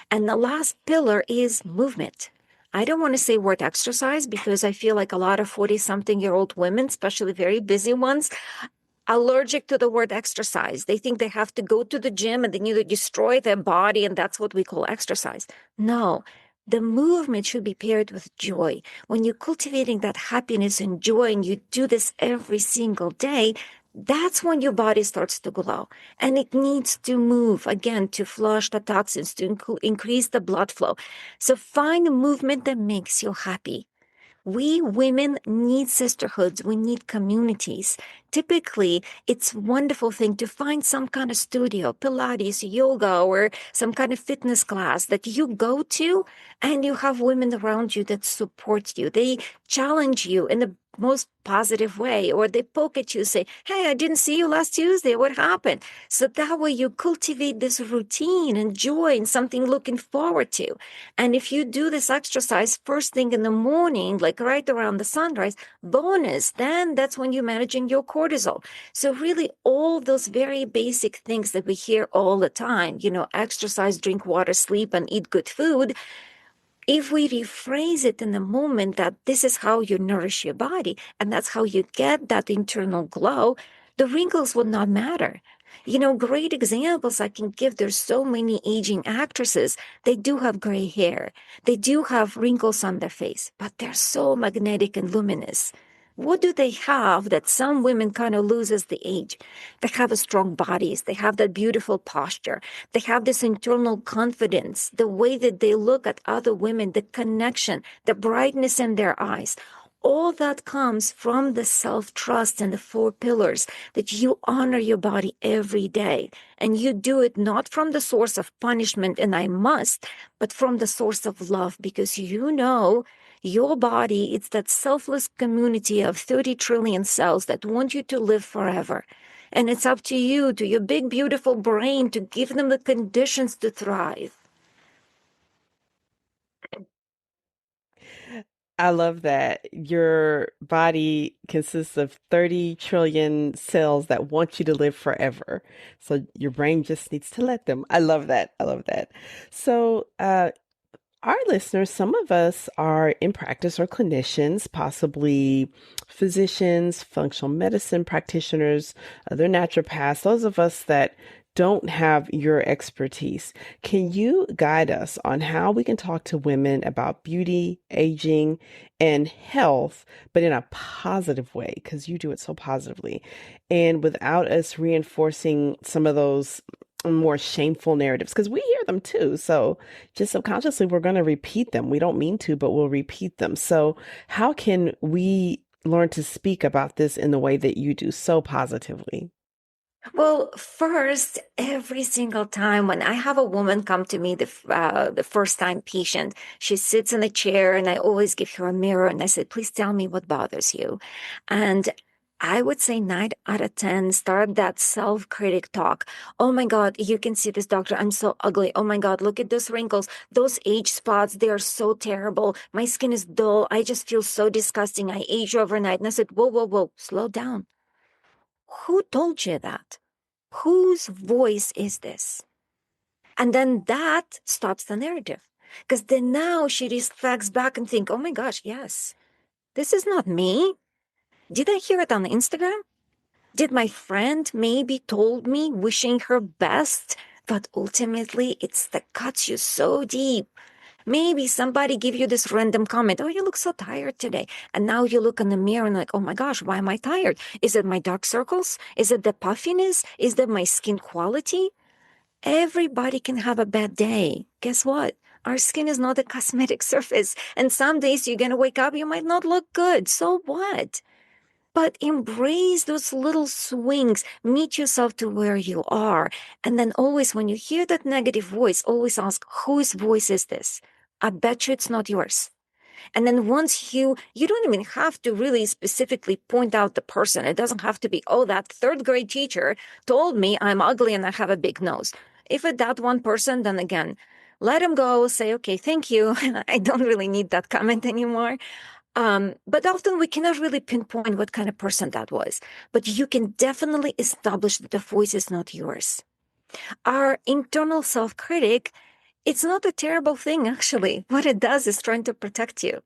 And the last pillar is movement. I don't want to say word exercise because I feel like a lot of 40-something-year-old women, especially very busy ones, allergic to the word exercise. They think they have to go to the gym and they need to destroy their body, and that's what we call exercise. No, the movement should be paired with joy. When you're cultivating that happiness and joy and you do this every single day, that's when your body starts to glow. And it needs to move again to flush the toxins, to increase the blood flow. So find a movement that makes you happy. We women need sisterhoods. We need communities. Typically, it's a wonderful thing to find some kind of studio, Pilates, yoga, or some kind of fitness class that you go to and you have women around you that support you. They challenge you in the most positive way, or they poke at you, say, "Hey, I didn't see you last Tuesday. What happened?" So that way you cultivate this routine and joy and something looking forward to. And if you do this exercise first thing in the morning, like right around the sunrise, bonus, then that's when you're managing your cortisol. So really all those very basic things that we hear all the time, exercise, drink water, sleep, and eat good food. If we rephrase it in the moment that this is how you nourish your body and that's how you get that internal glow, the wrinkles would not matter. Great examples I can give. There's so many aging actresses. They do have gray hair. They do have wrinkles on their face, but they're so magnetic and luminous. What do they have that some women kind of lose as they age? They have a strong bodies. They have that beautiful posture. They have this internal confidence, the way that they look at other women, the connection, the brightness in their eyes. All that comes from the self-trust and the 4 pillars that you honor your body every day. And you do it not from the source of punishment and I must, but from the source of love because your body, it's that selfless community of 30 trillion cells that want you to live forever. And it's up to you, to your big, beautiful brain, to give them the conditions to thrive. I love that your body consists of 30 trillion cells that want you to live forever. So your brain just needs to let them. I love that. I love that. So, our listeners, some of us are in practice or clinicians, possibly physicians, functional medicine practitioners, other naturopaths, those of us that don't have your expertise. Can you guide us on how we can talk to women about beauty, aging, and health, but in a positive way? Because you do it so positively, and without us reinforcing some of those more shameful narratives, because we hear them too. So just subconsciously, we're going to repeat them. We don't mean to, but we'll repeat them. So how can we learn to speak about this in the way that you do so positively? Well, first, every single time when I have a woman come to me, the first time patient, she sits in a chair and I always give her a mirror and I said, please tell me what bothers you. And I would say 9 out of 10 start that self-critic talk. Oh my God, you can see this, doctor. I'm so ugly. Oh my God, look at those wrinkles, those age spots. They are so terrible. My skin is dull. I just feel so disgusting. I age overnight. And I said, whoa, whoa, whoa, slow down. Who told you that? Whose voice is this? And then that stops the narrative. Because then now she reflects back and think, oh my gosh, yes, this is not me. Did I hear it on Instagram? Did my friend maybe told me wishing her best? But ultimately, it's that cuts you so deep. Maybe somebody give you this random comment. Oh, you look so tired today. And now you look in the mirror and like, oh my gosh, why am I tired? Is it my dark circles? Is it the puffiness? Is that my skin quality? Everybody can have a bad day. Guess what? Our skin is not a cosmetic surface. And some days you're going to wake up, you might not look good. So what? But embrace those little swings, meet yourself to where you are. And then always, when you hear that negative voice, always ask, whose voice is this? I bet you it's not yours. And then once you don't even have to really specifically point out the person. It doesn't have to be, oh, that third grade teacher told me I'm ugly and I have a big nose. If it's that one person, then again, let him go, say, okay, thank you. I don't really need that comment anymore. But often we cannot really pinpoint what kind of person that was. But you can definitely establish that the voice is not yours. Our internal self-critic, it's not a terrible thing, actually. What it does is trying to protect you.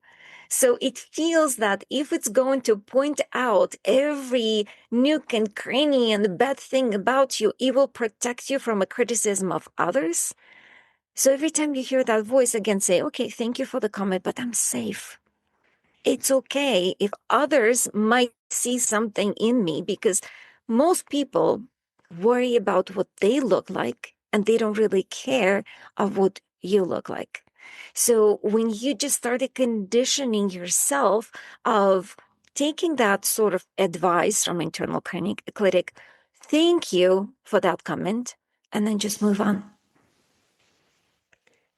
So it feels that if it's going to point out every nook and cranny and bad thing about you, it will protect you from a criticism of others. So every time you hear that voice again, say, okay, thank you for the comment, but I'm safe. It's okay if others might see something in me, because most people worry about what they look like and they don't really care of what you look like. So when you just started conditioning yourself of taking that sort of advice from internal critic, thank you for that comment, and then just move on.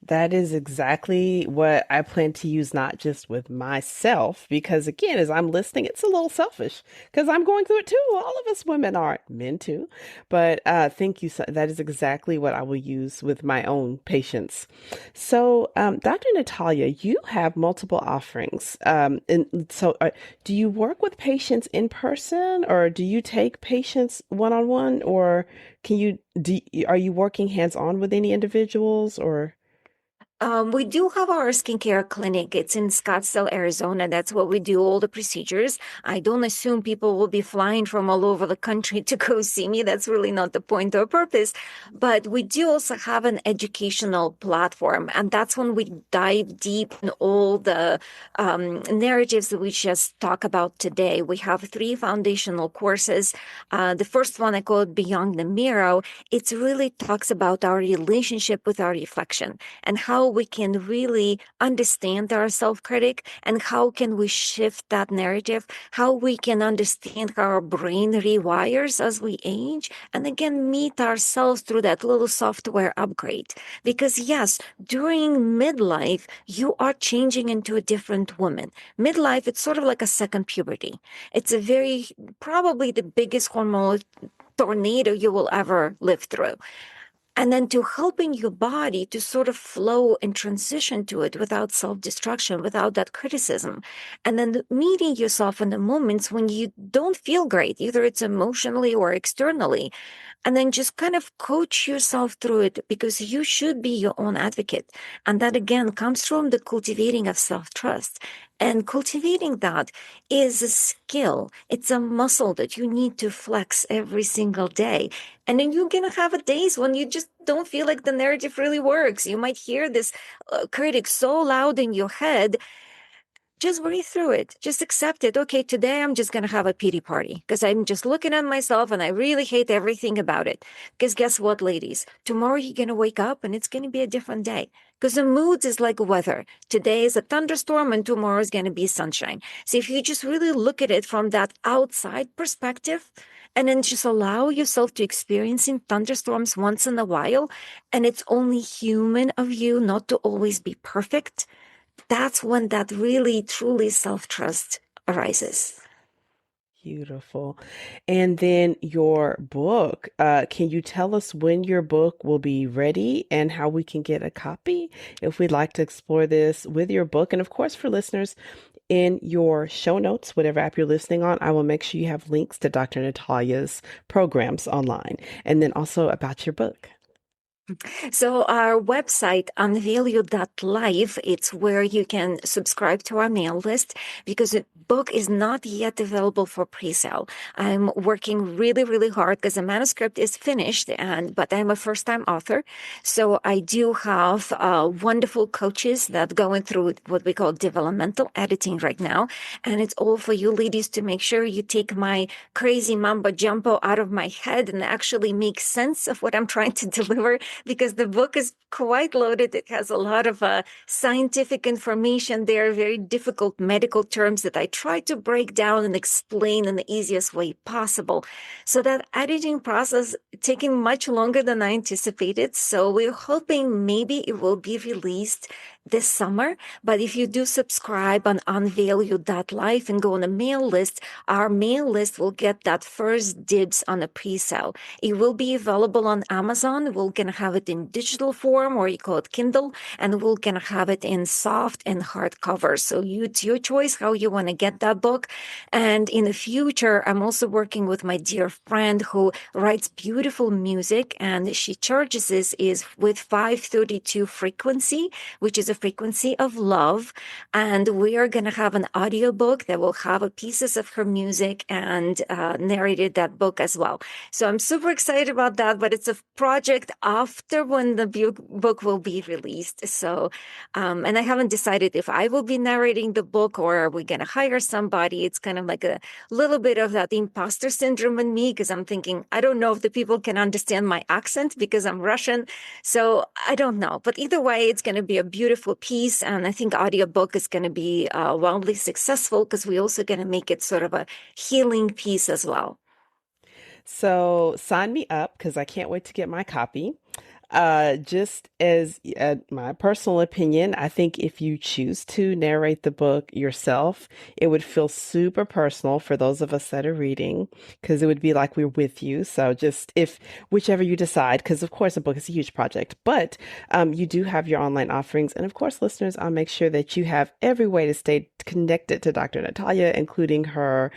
That is exactly what I plan to use, not just with myself, because again, as I'm listening, it's a little selfish because I'm going through it too. All of us women are, men too. But thank you. That is exactly what I will use with my own patients. So, Dr. Natalia, you have multiple offerings. And so, do you work with patients in person, or do you take patients one on one, or are you working hands on with any individuals, or? We do have our skincare clinic. It's in Scottsdale, Arizona. That's what we do, all the procedures. I don't assume people will be flying from all over the country to go see me. That's really not the point or purpose. But we do also have an educational platform, and that's when we dive deep in all the narratives that we just talk about today. We have three foundational courses. The first one, I call it Beyond the Mirror. It really talks about our relationship with our reflection and how we can really understand our self-critic and how can we shift that narrative, how we can understand how our brain rewires as we age, and again, meet ourselves through that little software upgrade. Because yes, during midlife, you are changing into a different woman. Midlife, it's sort of like a second puberty. It's a very, probably the biggest hormonal tornado you will ever live through. And then to helping your body to sort of flow and transition to it without self-destruction, without that criticism. And then meeting yourself in the moments when you don't feel great, either it's emotionally or externally, and then just kind of coach yourself through it, because you should be your own advocate. And that again comes from the cultivating of self-trust. And cultivating that is a skill. It's a muscle that you need to flex every single day. And then you're going to have days when you just don't feel like the narrative really works. You might hear this critic so loud in your head. Just breathe through it. Just accept it. Okay, today I'm just going to have a pity party because I'm just looking at myself and I really hate everything about it. Because guess what, ladies? Tomorrow you're going to wake up and it's going to be a different day. Because the moods is like weather. Today is a thunderstorm and tomorrow is going to be sunshine. So if you just really look at it from that outside perspective, and then just allow yourself to experience in thunderstorms once in a while, and it's only human of you not to always be perfect, that's when that really truly self-trust arises. Beautiful. And then your book, can you tell us when your book will be ready and how we can get a copy if we'd like to explore this with your book? And of course, for listeners, in your show notes, whatever app you're listening on, I will make sure you have links to Dr. Natalia's programs online and then also about your book. So our website, unveilyou.life, it's where you can subscribe to our mail list, because the book is not yet available for pre-sale. I'm working really, really hard because the manuscript is finished, but I'm a first-time author. So I do have wonderful coaches that going through what we call developmental editing right now. And it's all for you ladies to make sure you take my crazy mumbo jumbo out of my head and actually make sense of what I'm trying to deliver. because the book is quite loaded. It has a lot of scientific information there, very difficult medical terms that I try to break down and explain in the easiest way possible. So that editing process taking much longer than I anticipated. So we're hoping maybe it will be released this summer. But if you do subscribe on unveilyou.life and go on the mail list, our mail list will get that first dibs on a pre-sale. It will be available on Amazon. We're going to have it in digital form, or you call it Kindle, and we're going to have it in soft and hardcover. So it's your choice how you want to get that book. And in the future, I'm also working with my dear friend who writes beautiful music, and she charges this is with 532 frequency, which is a frequency of love. And we are going to have an audiobook that will have pieces of her music and narrated that book as well. So I'm super excited about that, but it's a project after when the book will be released. So, and I haven't decided if I will be narrating the book or are we going to hire somebody. It's kind of like a little bit of that imposter syndrome in me, because I'm thinking, I don't know if the people can understand my accent because I'm Russian. So I don't know. But either way, it's going to be a beautiful piece. And I think audiobook is going to be wildly successful because we're also going to make it sort of a healing piece as well. So sign me up because I can't wait to get my copy. Just as my personal opinion, I think if you choose to narrate the book yourself, it would feel super personal for those of us that are reading, because it would be like we're with you. So just if whichever you decide, because of course a book is a huge project, but you do have your online offerings. And of course, listeners, I'll make sure that you have every way to stay connected to Dr. Natalya, including her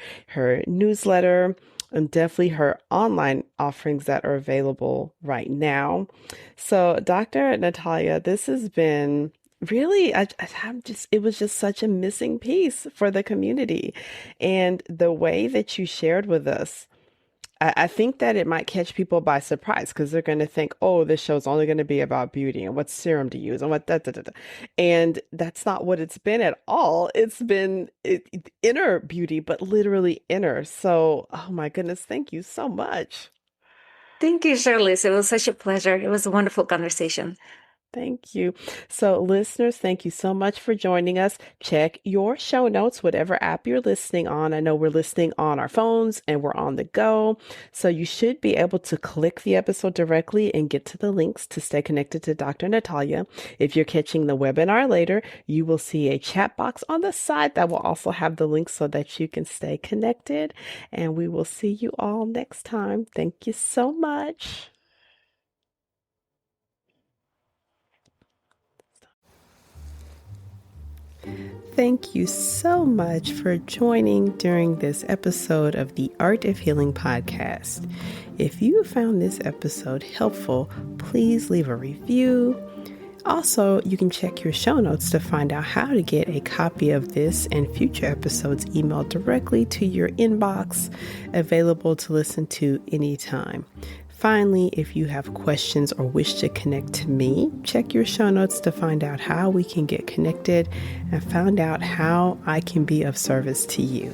newsletter, and definitely her online offerings that are available right now. So, Dr. Natalya, this has been really, it was just such a missing piece for the community. And the way that you shared with us, I think that it might catch people by surprise because they're going to think, oh, this show's only going to be about beauty and what serum to use and what da. And that's not what it's been at all. It's been inner beauty, but literally inner. So, oh my goodness, thank you so much. Thank you, Charlize. It was such a pleasure. It was a wonderful conversation. Thank you. So, listeners, thank you so much for joining us. Check your show notes, whatever app you're listening on. I know we're listening on our phones and we're on the go. So, you should be able to click the episode directly and get to the links to stay connected to Dr. Natalya. If you're catching the webinar later, you will see a chat box on the side that will also have the links so that you can stay connected. And we will see you all next time. Thank you so much. Thank you so much for joining during this episode of the Art of Healing podcast. If you found this episode helpful, please leave a review. Also, you can check your show notes to find out how to get a copy of this and future episodes emailed directly to your inbox, available to listen to anytime. Finally, if you have questions or wish to connect to me, check your show notes to find out how we can get connected and find out how I can be of service to you.